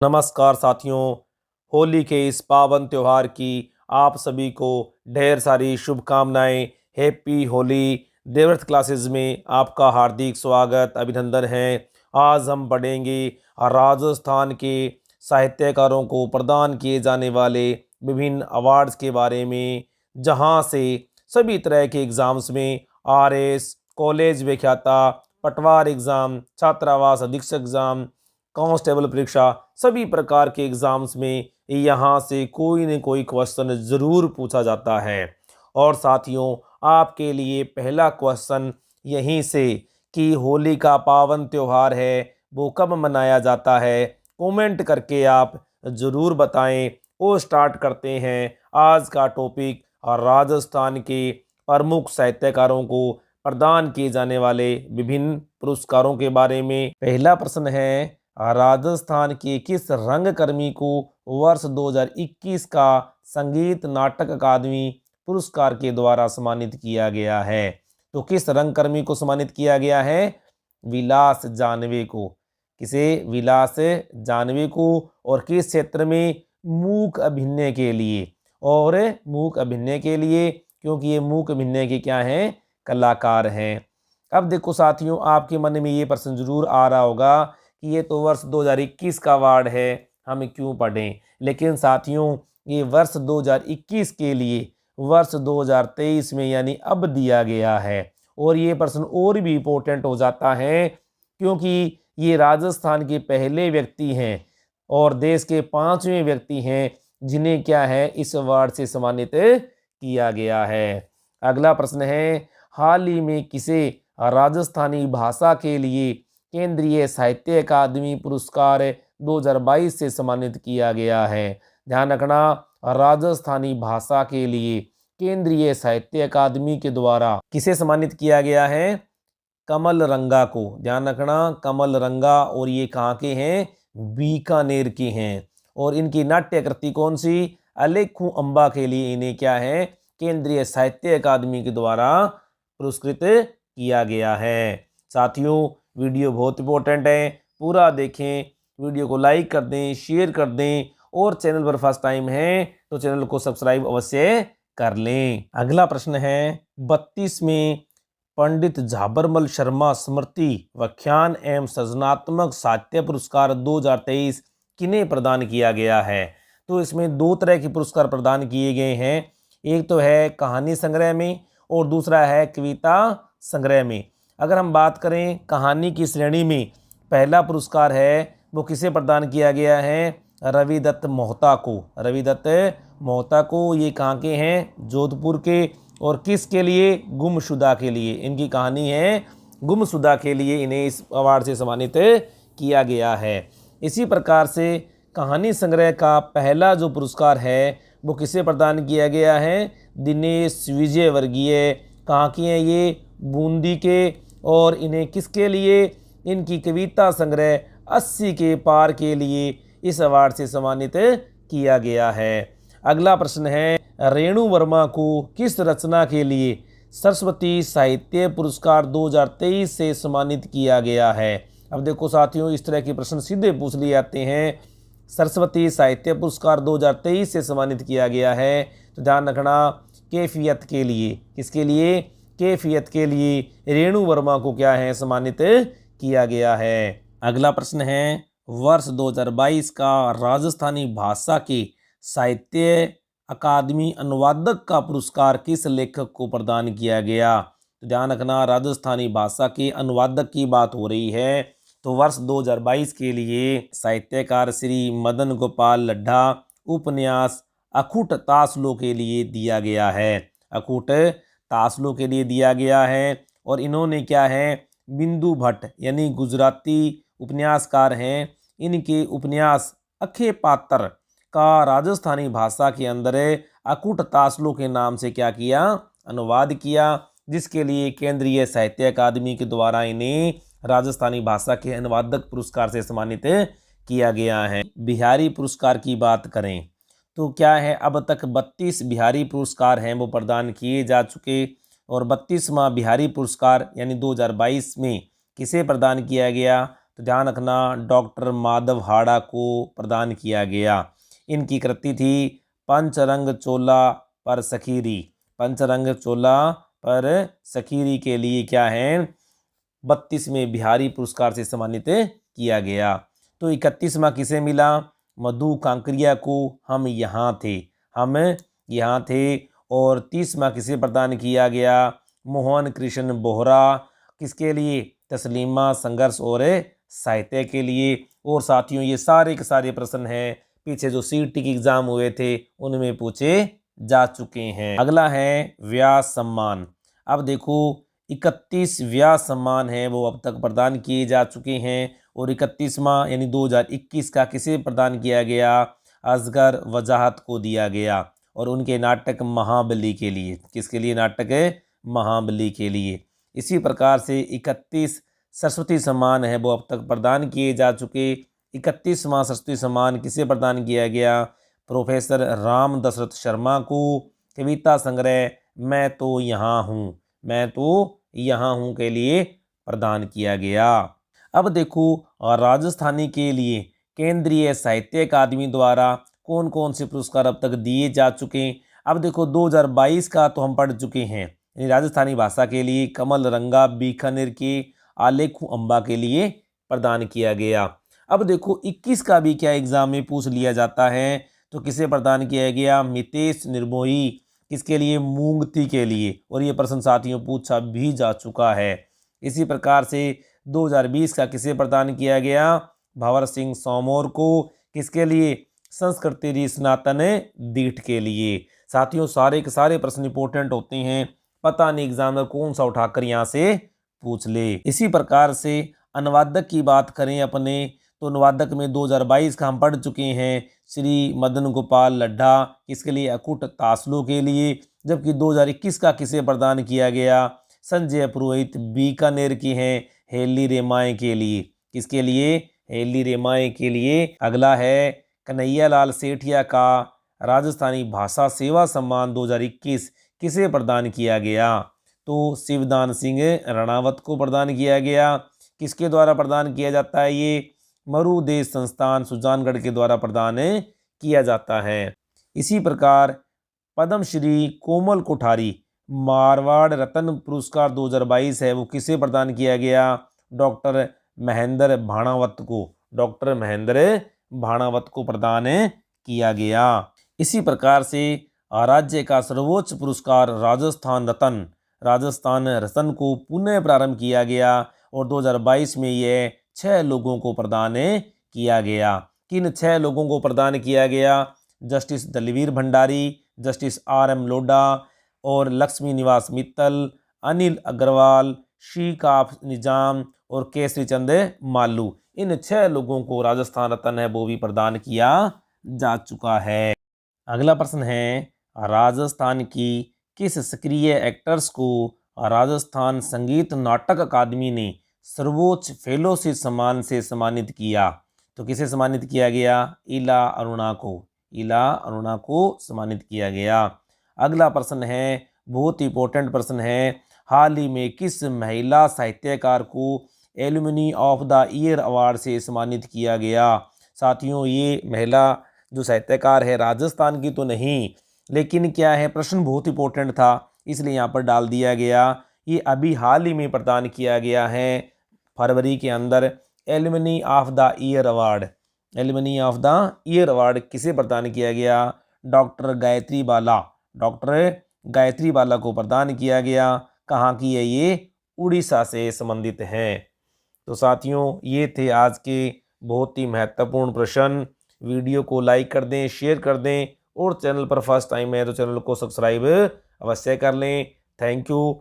नमस्कार साथियों, होली के इस पावन त्यौहार की आप सभी को ढेर सारी शुभकामनाएं। हैप्पी होली। देवव्रत क्लासेस में आपका हार्दिक स्वागत अभिनंदन है। आज हम पढ़ेंगे राजस्थान के साहित्यकारों को प्रदान किए जाने वाले विभिन्न अवार्ड्स के बारे में, जहां से सभी तरह के एग्ज़ाम्स में आरएस, कॉलेज व्याख्याता, पटवार एग्ज़ाम, छात्रावास अधीक्षक एग्ज़ाम, कांस्टेबल परीक्षा, सभी प्रकार के एग्जाम्स में यहाँ से कोई न कोई क्वेश्चन ज़रूर पूछा जाता है। और साथियों, आपके लिए पहला क्वेश्चन यहीं से कि होली का पावन त्यौहार है वो कब मनाया जाता है, कमेंट करके आप ज़रूर बताएं। और स्टार्ट करते हैं आज का टॉपिक राजस्थान के प्रमुख साहित्यकारों को प्रदान किए जाने वाले विभिन्न पुरस्कारों के बारे में। पहला प्रश्न है, राजस्थान के किस रंगकर्मी को वर्ष 2021 का संगीत नाटक अकादमी पुरस्कार के द्वारा सम्मानित किया गया है? तो किस रंगकर्मी को सम्मानित किया गया है? विलास जानवे को। किसे? विलास जानवे को। और किस क्षेत्र में? मूक अभिनय के लिए। और मूक अभिनय के लिए, क्योंकि ये मूक अभिनय के क्या हैं? कलाकार हैं। अब देखो साथियों, आपके मन में ये प्रश्न जरूर आ रहा होगा कि ये तो वर्ष 2021 का अवार्ड है, हम क्यों पढ़ें। लेकिन साथियों, ये वर्ष 2021 के लिए वर्ष 2023 में यानी अब दिया गया है। और ये प्रश्न और भी इम्पोर्टेंट हो जाता है क्योंकि ये राजस्थान के पहले व्यक्ति हैं और देश के 5वें व्यक्ति हैं जिन्हें क्या है, इस अवार्ड से सम्मानित किया गया है। अगला प्रश्न है, हाल ही में किसे राजस्थानी भाषा के लिए केंद्रीय साहित्य अकादमी पुरस्कार 2022 से सम्मानित किया गया है? ध्यान रखना, राजस्थानी भाषा के लिए केंद्रीय साहित्य अकादमी के द्वारा किसे सम्मानित किया गया है? कमल रंगा को। ध्यान रखना, कमल रंगा। और ये कहाँ के हैं? बीकानेर के हैं। और इनकी नाट्य कृति कौन सी? अलेखू अम्बा के लिए इन्हें क्या है, केंद्रीय साहित्य अकादमी के द्वारा पुरस्कृत किया गया है। साथियों, वीडियो बहुत इंपॉर्टेंट है, पूरा देखें। वीडियो को लाइक कर दें, शेयर कर दें, और चैनल पर फर्स्ट टाइम है तो चैनल को सब्सक्राइब अवश्य कर लें। अगला प्रश्न है, 32वें पंडित झाबरमल शर्मा स्मृति व्याख्यान एवं सृजनात्मक साहित्य पुरस्कार 2023 किन्हें प्रदान किया गया है? तो इसमें दो तरह के पुरस्कार प्रदान किए गए हैं। एक तो है कहानी संग्रह में और दूसरा है कविता संग्रह में। अगर हम बात करें कहानी की श्रेणी में, पहला पुरस्कार है वो किसे प्रदान किया गया है? रविदत्त मोहता को। रविदत्त मोहता को। ये कहाँ के हैं? जोधपुर के। और किसके लिए? गुमशुदा के लिए। इनकी कहानी है गुमशुदा के लिए इन्हें इस अवार्ड से सम्मानित किया गया है। इसी प्रकार से कहानी संग्रह का पहला जो पुरस्कार है वो किसे प्रदान किया गया है? दिनेश विजयवर्गीय। कहाँ के हैं ये? बूंदी के। और इन्हें किसके लिए? इनकी कविता संग्रह 80 के पार के लिए इस अवार्ड से सम्मानित किया गया है। अगला प्रश्न है, रेणु वर्मा को किस रचना के लिए सरस्वती साहित्य पुरस्कार 2023 से सम्मानित किया गया है? अब देखो साथियों, इस तरह के प्रश्न सीधे पूछ लिए जाते हैं। सरस्वती साहित्य पुरस्कार 2023 से सम्मानित किया गया है, तो ध्यान रखना, कैफियत के लिए। किसके लिए? कैफियत के लिए रेणु वर्मा को क्या है, सम्मानित किया गया है। अगला प्रश्न है, वर्ष 2022 का राजस्थानी भाषा के साहित्य अकादमी अनुवादक का पुरस्कार किस लेखक को प्रदान किया गया? तो ध्यान रखना, राजस्थानी भाषा के अनुवादक की बात हो रही है। तो वर्ष 2022 के लिए साहित्यकार श्री मदन गोपाल लड्ढा उपन्यास अखुट तासलो के लिए दिया गया है। अखुट तासलो के लिए दिया गया है। और इन्होंने क्या है, बिंदु भट्ट यानी गुजराती उपन्यासकार हैं, इनके उपन्यास अखे पात्र का राजस्थानी भाषा के अंदर अकुट तासलो के नाम से क्या किया, अनुवाद किया, जिसके लिए केंद्रीय साहित्य अकादमी के द्वारा इन्हें राजस्थानी भाषा के अनुवादक पुरस्कार से सम्मानित किया गया है। बिहारी पुरस्कार की बात करें तो क्या है, अब तक 32 बिहारी पुरस्कार हैं वो प्रदान किए जा चुके। और 32वां बिहारी पुरस्कार यानी 2022 में किसे प्रदान किया गया? तो ध्यान रखना डॉक्टर माधव हाड़ा को प्रदान किया गया। इनकी कृति थी पंचरंग चोला पर सखीरी। पंचरंग चोला पर सखीरी के लिए क्या है 32वें बिहारी पुरस्कार से सम्मानित किया गया। तो 31वां किसे मिला मधु कांकरिया को, हम यहाँ थे। और 30वां किसे प्रदान किया गया मोहन कृष्ण बोहरा, किसके लिए तस्लीमा संघर्ष और साहित्य के लिए। और साथियों ये सारे के सारे प्रश्न हैं पीछे जो सीटी के एग्जाम हुए थे उनमें पूछे जा चुके हैं। अगला है व्यास सम्मान। अब देखो 31 व्यास सम्मान है वो अब तक प्रदान किए जा चुके हैं और 31वां यानी 2021 का किसे प्रदान किया गया असगर वजाहत को दिया गया और उनके नाटक महाबली के लिए। किसके लिए नाटक है महाबली के लिए। इसी प्रकार से 31 सरस्वती सम्मान है वो अब तक प्रदान किए जा चुके। 31वां सरस्वती सम्मान किसे प्रदान किया गया प्रोफेसर राम दशरथ शर्मा को कविता संग्रह मैं तो यहाँ हूँ के लिए प्रदान किया गया। अब देखो राजस्थानी के लिए केंद्रीय साहित्य अकादमी द्वारा कौन कौन से पुरस्कार अब तक दिए जा चुके हैं। अब देखो 2022 का तो हम पढ़ चुके हैं राजस्थानी भाषा के लिए कमल रंगा बीकानेर के आलेखू अम्बा के लिए प्रदान किया गया। अब देखो 21 का भी क्या एग्जाम में पूछ लिया जाता है तो किसे प्रदान किया गया मितेश निर्मोही, किसके लिए मूंगती के लिए। और ये प्रश्न साथियों पूछा भी जा चुका है। इसी प्रकार से 2020 का किसे प्रदान किया गया भंवर सिंह सोमोर को, किसके लिए संस्कृति स्नातन दीठ के लिए। साथियों सारे के सारे प्रश्न इंपॉर्टेंट होते हैं, पता नहीं एग्जामिनर कौन सा उठाकर यहाँ से पूछ ले। इसी प्रकार से अनुवादक की बात करें अपने तो अनुवादक में 2022 का हम पढ़ चुके हैं श्री मदन गोपाल लड्ढा, किसके लिए अकुट तासलो के लिए। जबकि 2021 का किसे प्रदान किया गया संजय पुरोहित बीकानेर की हैं हेली रेमाए के लिए। किसके लिए हेली रेमाए के लिए। अगला है कन्हैया लाल सेठिया का राजस्थानी भाषा सेवा सम्मान 2021 किसे प्रदान किया गया तो शिवदान सिंह रणावत को प्रदान किया गया। किसके द्वारा प्रदान किया जाता है ये मरुदेश संस्थान सुजानगढ़ के द्वारा प्रदान किया जाता है। इसी प्रकार पद्मश्री कोमल कोठारी मारवाड़ रत्न पुरस्कार 2022 है वो किसे प्रदान किया गया डॉक्टर महेंद्र भाणावत को प्रदान किया गया। इसी प्रकार से राज्य का सर्वोच्च पुरस्कार राजस्थान रत्न को पुनः प्रारंभ किया गया और 2022 में यह 6 लोगों को प्रदान किया गया। किन 6 लोगों को प्रदान किया गया justice Dalveer Bhandari, justice RM Lodha और लक्ष्मी निवास मित्तल, अनिल अग्रवाल, शीकाफ निजाम और केसरी चंद मालू। इन 6 लोगों को राजस्थान रत्न है वो भी प्रदान किया जा चुका है। अगला प्रश्न है राजस्थान की किस सक्रिय एक्टर्स को राजस्थान संगीत नाटक अकादमी ने सर्वोच्च फेलोशिप सम्मान से सम्मानित किया तो किसे सम्मानित किया गया इला अरुणा को सम्मानित किया गया। अगला प्रश्न है बहुत इंपॉर्टेंट प्रश्न है हाल ही में किस महिला साहित्यकार को alumni of the year award से सम्मानित किया गया। साथियों ये महिला जो साहित्यकार है राजस्थान की तो नहीं लेकिन क्या है प्रश्न बहुत इंपॉर्टेंट था इसलिए यहाँ पर डाल दिया गया। ये अभी हाल ही में प्रदान किया गया है फरवरी के अंदर alumni of the year award किसे प्रदान किया गया डॉक्टर गायत्री बाला को प्रदान किया गया। कहाँ की है ये उड़ीसा से संबंधित है। तो साथियों ये थे आज के बहुत ही महत्वपूर्ण प्रश्न। वीडियो को लाइक कर दें, शेयर कर दें और चैनल पर फर्स्ट टाइम है तो चैनल को सब्सक्राइब अवश्य कर लें। Thank you.